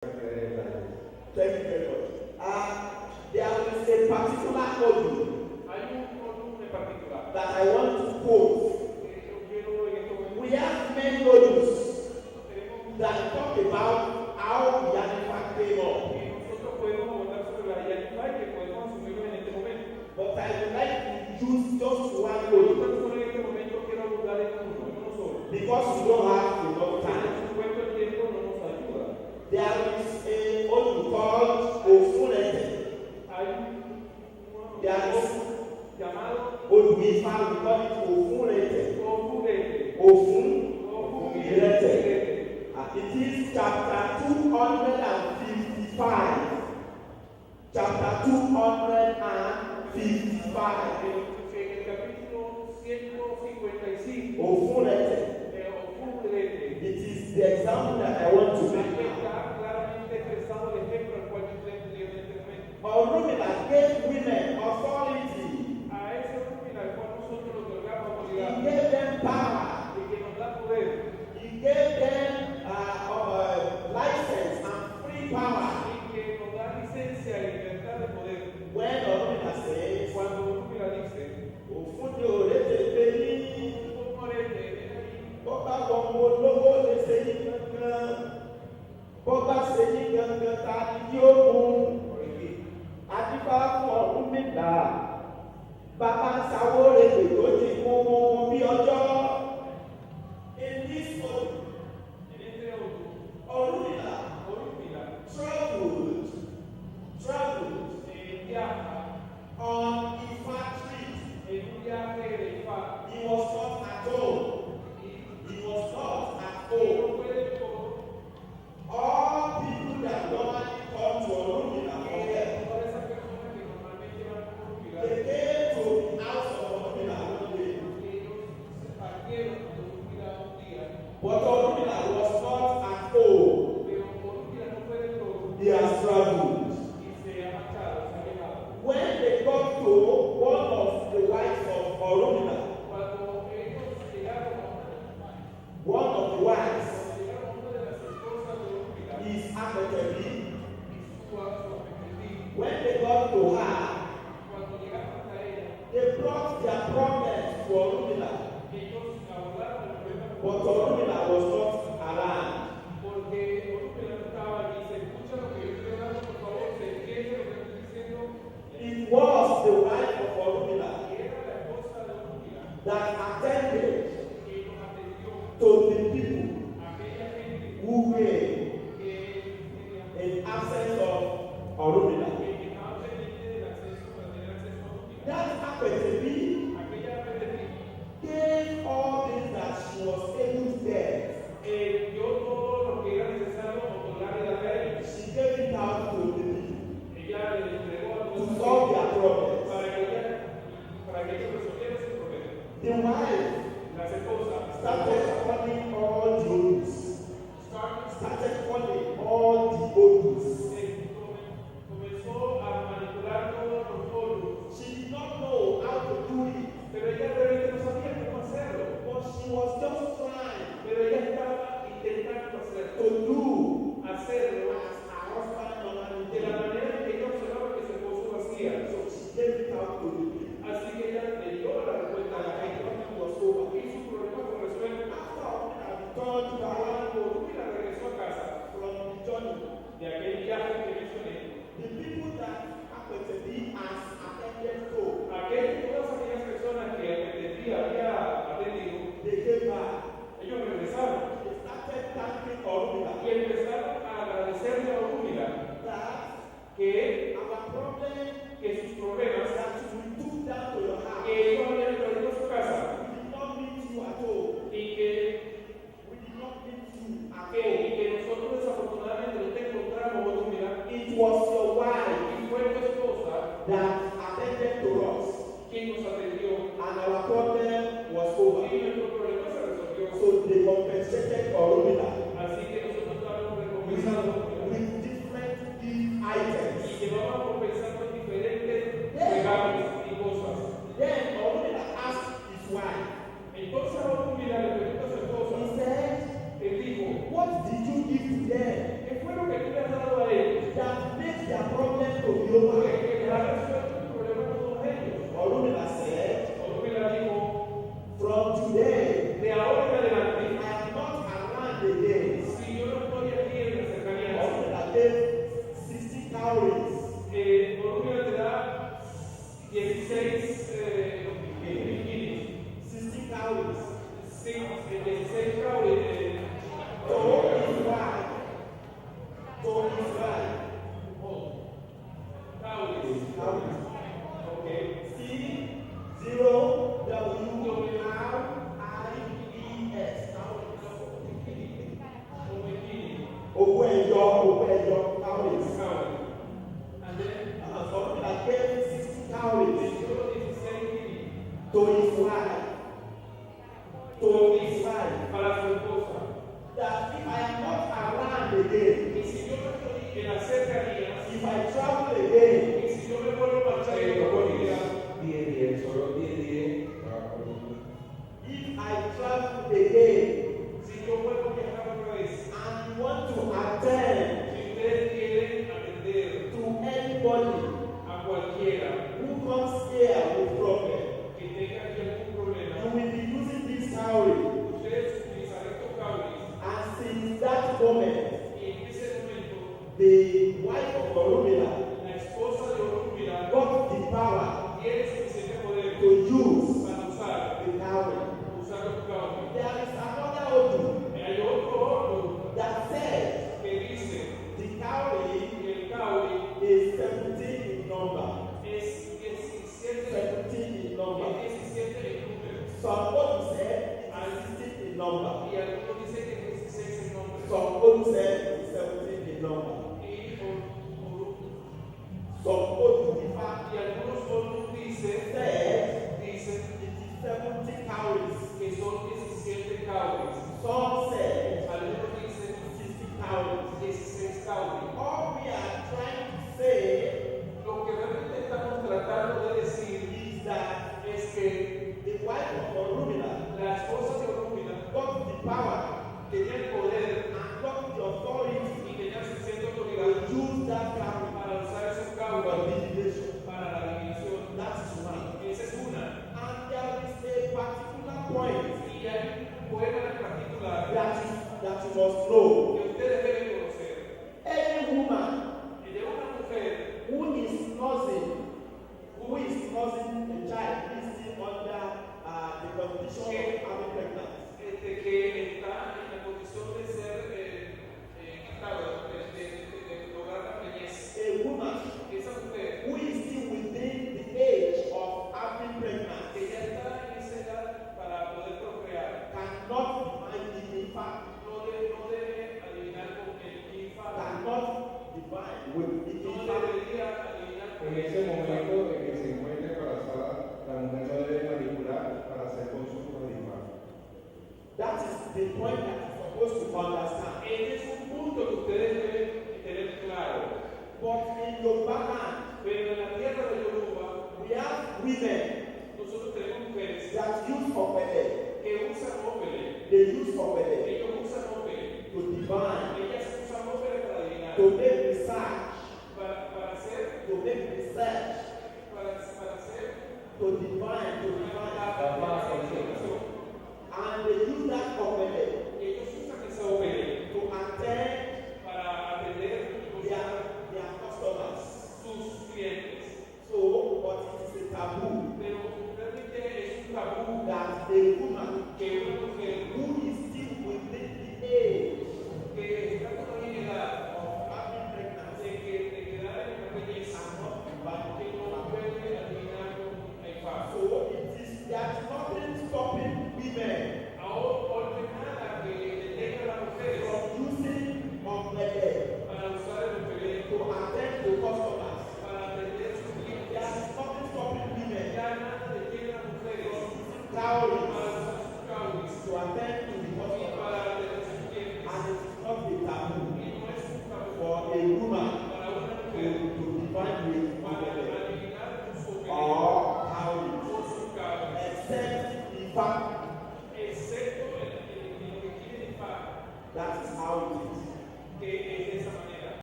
Thank you very much. There is a particular audio Hay un volumen particular that I want to quote. que yo quiero en este momento. We have many audios Tenemos that talk about how Yanify came up. que nosotros podemos abordar sobre la Yanify que podemos asumirlo en este momento. But I would like to use just one Pero audio solo en este momento quiero abordar en uno solo. because we don't have enough Por time. supuesto el tiempo no nos ayuda. There is a audio called Ofunete. Hay un There is llamado audio we call it Ofunete. Ofurete. Ofunete. It is chapter 255. Chapter 255. En el capítulo 155 Ofunete. de Ofurete. It is the example that I want to make. Está claramente expresado el ejemplo al cual yo estoy estudiando en este momento. Orumila gave women authority. A ese orden al cual nosotros le otorgamos He autoridad gave them power. y que nos da poder He gave them license and free power. y que nos da licencia y libertad de poder. When Orumila says, Cuando Orumila dice, Ofunde orete peli, un morete, Bọ́bá gbọ̀ngbò lówó lè ṣe yí gangan. Bọ́bá ṣe yí gangan ta ni yóò mú. Adífá fún Ọ̀rúnmìlà. Bàbá ń sawó rèé tó ti mú bí ọjọ́. In this world, en este auto, Ọ̀rúnmìlà Orumila traveled viaja on Ifa trip. en un viaje de Ifá He was not at home. y He was not at no home. puede todo. All people that normally come to Ọ̀rúnmìlà for help, Todas esas personas que normalmente van a Orumila, they came to the house of Ọ̀rúnmìlà one day. ellos se partieron de Orumila un día, But Ọ̀rúnmìlà was not at home. pero Orumila no puede todo He has traveled. y se ha marchado, se ha llevado. When they got to one of the wives of Ọ̀rúnmìlà, Cuando ellos llegaron a one of the wives una de las esposas de Orumila is Ametebi. y su apetito, When they got to her, cuando llegaron hasta ella, they brought their problems to Ọ̀rúnmìlà, ellos abordaron el problema but Ọ̀rúnmìlà was not around. porque Orumila no estaba allí. Se escucha lo que yo estoy hablando, por favor, se entiende lo que estoy diciendo. It was the wife of Ọ̀rúnmìlà Y era la esposa de Orumila that attended que nos atendió to the people a aquella gente who were que in absence of Ọ̀rúnmìlà. estaba pendiente del acceso para tener acceso a Orumila. That Ametebi Aquella apetito gave all things that she was able to get. dio todo lo que era necesario otorgarle a ella. She gave it out to the people Ella le entregó a to todos solve their problems. para que ellos resolvieran ese problema. The wife Las esposas started calling all the odus. started Started calling all the odus. comenzó a manipular todos los óvulos, She did not know how to do it, pero ella realmente no sabía cómo hacerlo, but she was just trying pero ella estaba intentando to hacerlo do hacerlo as her husband normally de la did. manera en que ella observaba que su esposo lo hacía. So she gave it out to the people. Así que ella le dio la respuesta a la And gente the problem was over. y su problema fue resuelto. After I returned to the Cuando Orumila regresó a casa from the journey, de aquel viaje over. que les ha resuelto el problema a todos ellos. Orunmila said, Orunmila dijo, from today, de ahora en adelante, I am not around again. si yo no estoy aquí en la cercanía, Orunmila gave 60 cowries. Orunmila te da 16 bikinis. 60 cowries. Sí, 16 cowries. To his wife. To his wife. Cowries. Cowries. Okay. C-0-W-R-I-E-S. Un bikini. Owó ẹyọ, cowries. Cowries. And then, Orunmila gave 60 cowries solo 16 bikinis. to his wife. To his wife. Para su esposa. That if I am not around again, Y si yo no estoy en la cercanía, if I travel again, y si yo me vuelvo a marchar en la comida, solo 10. if I travel again si yo vuelvo a viajar otra vez, and you want to attend si ustedes quieren atender to anybody a cualquiera who comes here with problem, que tenga aquí algún you problema, will be using this cowrie. ustedes utilizarán estos cowries And since that moment, y en ese momento the wife of Orunmila la esposa de Orunmila got the power tiene suficiente poder to use para usar the cowrie. los cowries. There is another Odu Hay otro orden that says que dice the cowrie que el cowrie is 17 in number. es 17 17 in number. en número. Some Odu said it is 16 in number. Y algunos dicen que es 16 en nombre. Some Odu said it is 17 in number. Y Some Odu, in fact, algunos otros dicen said que it is 70 cowries. son 17 cowries. Some said Algunos dicen 60 cowries. 16 cowries. All we are trying to say Lo que realmente estamos tratando de decir is that es que the wife of Orunmila la esposa de Orunmila got the power tenía el poder and got the authority y tenía suficiente to autoridad use that cowrie para usar esos for cowries divination. para la divinación. That is one. Esa es una. And there is a particular point Y hay un poema en particular that you must know. que ustedes deben conocer. Any woman De una mujer who is nursing a child who is still under the condition of having pregnancy. que está en la condición de ser quitada, de lograr la preñez. A woman Esa mujer who is still within the age of having pregnancy que ya está en esa edad para poder procrear, cannot divine the infant, no debe adivinar con el infante, cannot divine with the no infant. debería adivinar con En ese momento en que se encuentra embarazada, la mujer no debe manipular para hacer consumo de infante. That is the point that you're supposed to understand. Este es un punto que ustedes deben tener claro. But in Yoruba land, Pero en la tierra de Yoruba, we have women nosotros tenemos mujeres that use opele. que usan ópere. They use opele Ellos usan ópere. to divine, Ellas usan ópere para adivinar. to make research, Para hacer, to make research, para hacer to divine, to divine. la concentración. And they use that opele Ellos usan esa ópere to attend para atender their customers. sus clientes. So, but it is a taboo Pero realmente es un tabú that a woman que una mujer who is still within the age que está todavía en edad of having pregnancy de quedar en la belleza cannot divine. que no puede adivinar con el paso. So there's nothing stopping women Ahora, nada que detenga a las mujeres from using opele para usar el ópere to attend to customers. para atender sus clientes. There's nothing stopping women Ya nada detiene a las mujeres from using para cowries usar sus cowries to attend to the y customers. para atender sus clientes. And it is not a taboo Y no es un tabú for a woman